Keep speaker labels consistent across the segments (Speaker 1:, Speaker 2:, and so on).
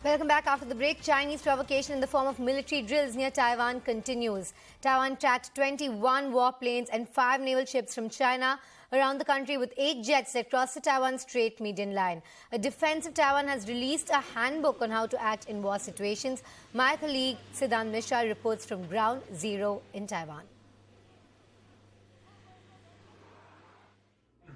Speaker 1: Welcome back. After the break, Chinese provocation in the form of military drills near Taiwan continues. Taiwan tracked 21 warplanes and 5 naval ships from China around the country with 8 jets that crossed the Taiwan Strait median line. A defense of Taiwan has released a handbook on how to act in war situations. My colleague Shen Ming Sheih reports from Ground Zero in Taiwan.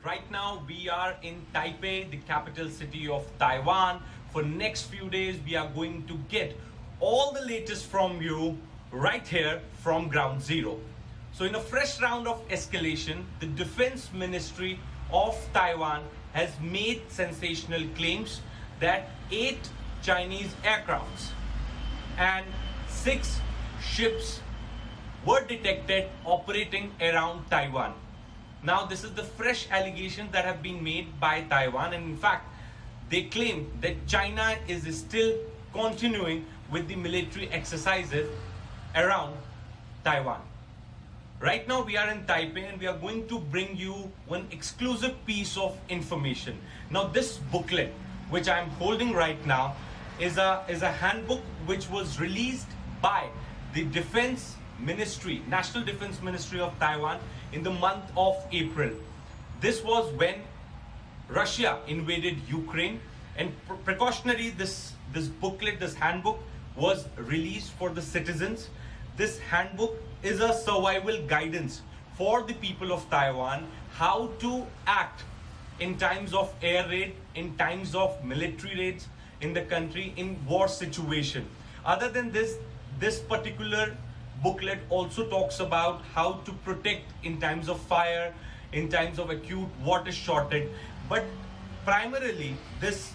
Speaker 2: Right now we are in Taipei, the capital city of Taiwan. For next few days we are going to get all the latest from you right here from Ground Zero. So in a fresh round of escalation, the Defense Ministry of Taiwan has made sensational claims that 8 Chinese aircrafts and 6 ships were detected operating around Taiwan. Now, this is the fresh allegations that have been made by Taiwan, and in fact, they claim that China is still continuing with the military exercises around Taiwan. Right now, we are in Taipei and we are going to bring you one exclusive piece of information. Now, this booklet, which I am holding right now, is a handbook which was released by the Defense Ministry, National Defense Ministry of Taiwan in the month of April. This was when Russia invaded Ukraine, and precautionary this booklet, this handbook was released for the citizens. This handbook is a survival guidance for the people of Taiwan, how to act in times of air raid, in times of military raids in the country, in war situation. Other than this particular booklet also talks about how to protect in times of fire, in times of acute water shortage. But primarily this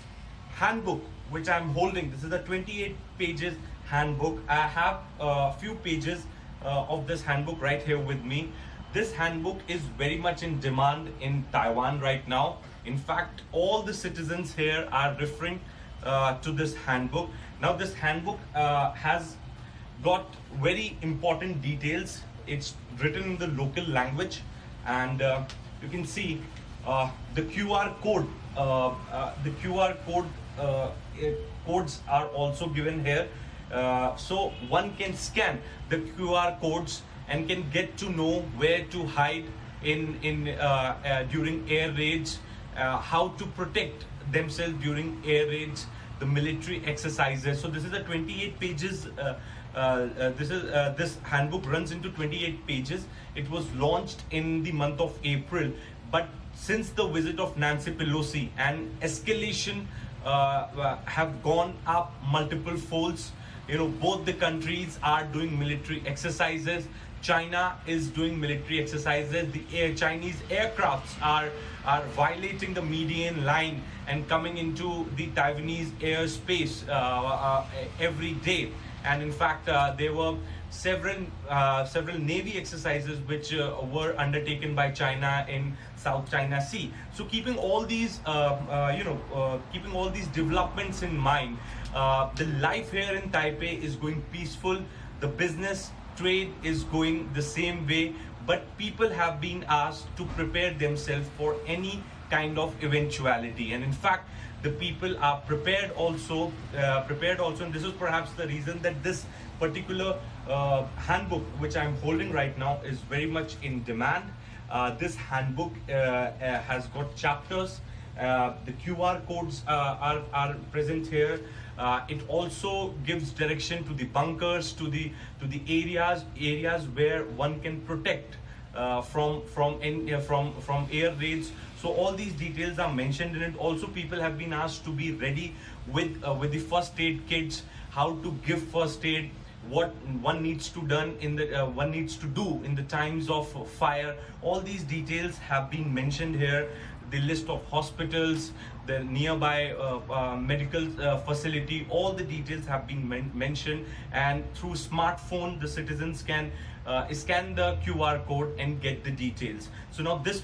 Speaker 2: handbook which I'm holding, this is a 28 pages handbook. I have a few pages of this handbook right here with me. This handbook is very much in demand in Taiwan right now. In fact, all the citizens here are referring to this handbook. Now this handbook has got very important details. It's written in the local language, and you can see the QR code. The QR codes are also given here, so one can scan the QR codes and can get to know where to hide during air raids, how to protect themselves during air raids, the military exercises. So this is a 28 pages. This handbook runs into 28 pages. It was launched in the month of April, but since the visit of Nancy Pelosi, and escalation have gone up multiple folds. Both the countries are doing military exercises. China is doing military exercises. The Chinese aircrafts are violating the median line and coming into the Taiwanese airspace every day. And in fact, there were several Navy exercises which were undertaken by China in South China Sea. So keeping all these developments in mind, the life here in Taipei is going peaceful. The business trade is going the same way, but people have been asked to prepare themselves for any kind of eventuality. And in fact, the people are prepared also, and this is perhaps the reason that this particular handbook which I'm holding right now is very much in demand. This handbook has got chapters. The QR codes are present here. It also gives direction to the bunkers, to the areas where one can protect from air raids. So all these details are mentioned in it. Also, people have been asked to be ready with the first aid kits, how to give first aid, what one needs to do in the times of fire. All these details have been mentioned here. The list of hospitals, the nearby medical facility, all the details have been mentioned, and through smartphone the citizens can scan the QR code and get the details. So now this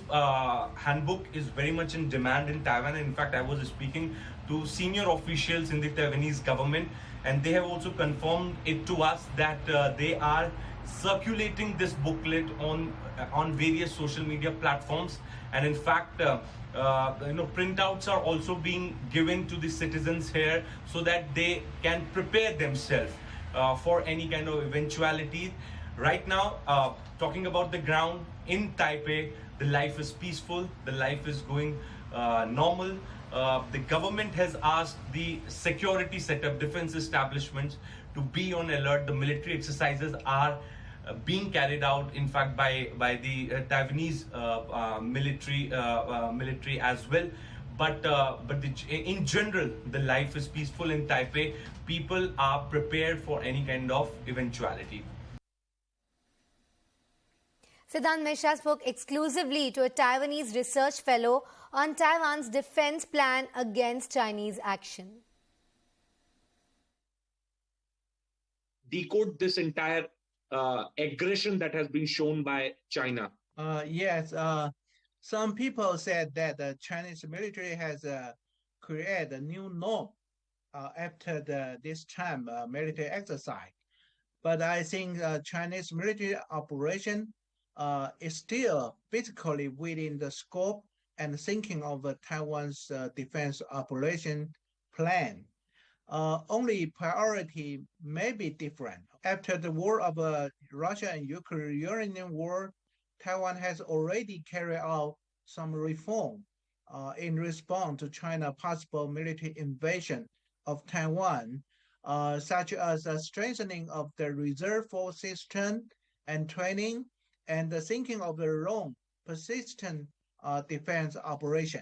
Speaker 2: handbook is very much in demand in Taiwan. In fact, I was speaking to senior officials in the Taiwanese government, and they have also confirmed it to us that they are circulating this booklet on various social media platforms, and in fact printouts are also being given to the citizens here so that they can prepare themselves for any kind of eventuality. Right now, talking about the ground in Taipei, the life is peaceful, the life is going normal. The government has asked the security setup, defense establishments to be on alert. The military exercises are being carried out, in fact, by the Taiwanese military as well. But in general, the life is peaceful in Taipei. People are prepared for any kind of eventuality.
Speaker 1: Siddhant Mishra spoke exclusively to a Taiwanese research fellow on Taiwan's defense plan against Chinese action.
Speaker 3: Decode this entire aggression that has been shown by China.
Speaker 4: Yes, some people said that the Chinese military has created a new norm after this time military exercise. But I think Chinese military operation is still basically within the scope and thinking of Taiwan's defense operation plan. Only priority may be different. After the war of Russia and Ukrainian war, Taiwan has already carried out some reform in response to China's possible military invasion of Taiwan, such as the strengthening of the reserve force system and training, and the thinking of the long persistent defense operation.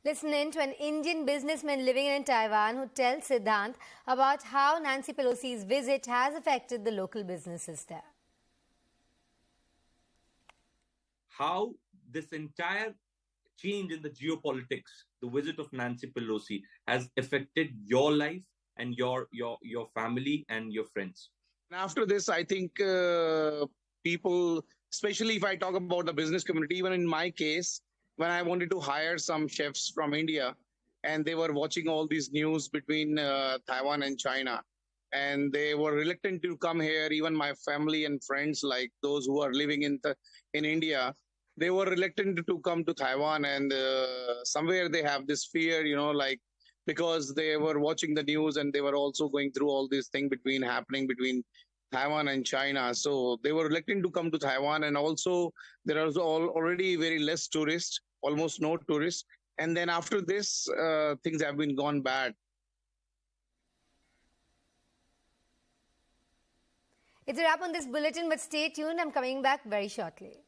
Speaker 1: Listen in to an Indian businessman living in Taiwan who tells Siddhant about how Nancy Pelosi's visit has affected the local businesses there.
Speaker 2: How this entire change in the geopolitics, the visit of Nancy Pelosi, has affected your life and your family and your friends?
Speaker 3: After this, I think people, especially if I talk about the business community, even in my case, when I wanted to hire some chefs from India, and they were watching all these news between Taiwan and China, and they were reluctant to come here. Even my family and friends, like those who are living in India, they were reluctant to come to Taiwan, and somewhere they have this fear, like, because they were watching the news and they were also going through all this thing happening between Taiwan and China. So they were reluctant to come to Taiwan, and also there are already very less tourists, almost no tourists. And then after this, things have been gone bad.
Speaker 1: It's a wrap on this bulletin, but stay tuned. I'm coming back very shortly.